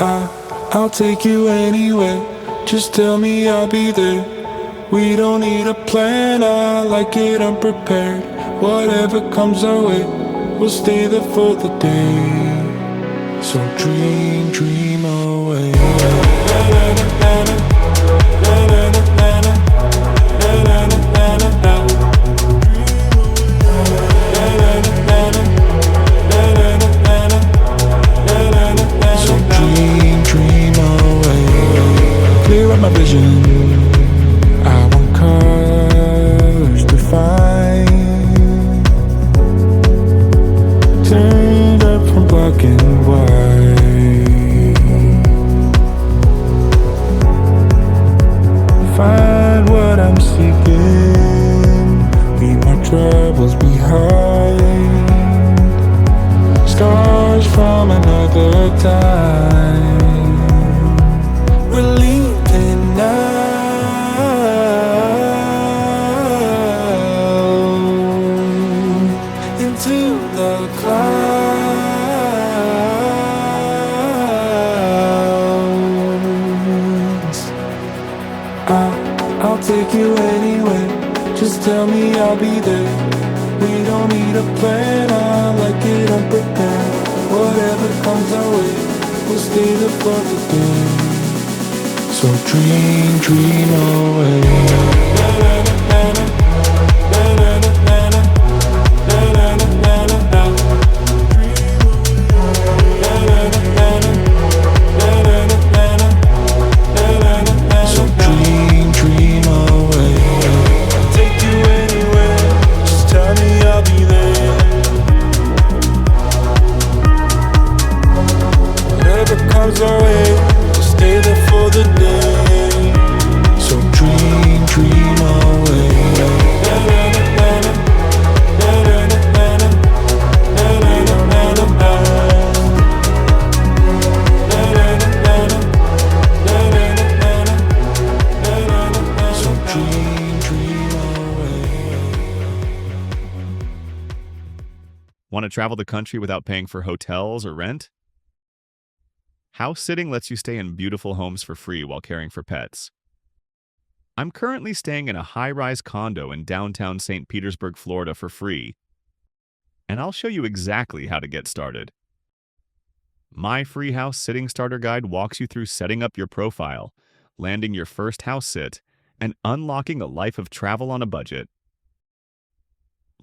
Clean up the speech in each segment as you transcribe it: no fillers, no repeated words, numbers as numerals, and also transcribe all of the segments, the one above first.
I'll take you anywhere. Just tell me I'll be there. We don't need a plan, I like it unprepared. Whatever comes our way, we'll stay there for the day. So dream, dream away. So dream, dream away. Clear up my vision. I want colors to find. Turned up from black and white. Find what I'm seeking. Leave my troubles behind. Scars from another time. We're leaving now. Into the clouds. I'll take you anywhere. Just tell me I'll be there. We don't need a plan, I like it unprepared. Whatever comes our way, we'll stay there for the day. So dream, dream away. Want to travel the country without paying for hotels or rent? House sitting lets you stay in beautiful homes for free while caring for pets. I'm currently staying in a high-rise condo in downtown St. Petersburg, Florida for free, and I'll show you exactly how to get started. My free house sitting starter guide walks you through setting up your profile, landing your first house sit, and unlocking a life of travel on a budget.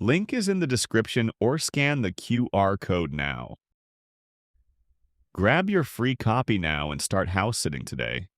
Link is in the description or scan the QR code now. Grab your free copy now and start house sitting today.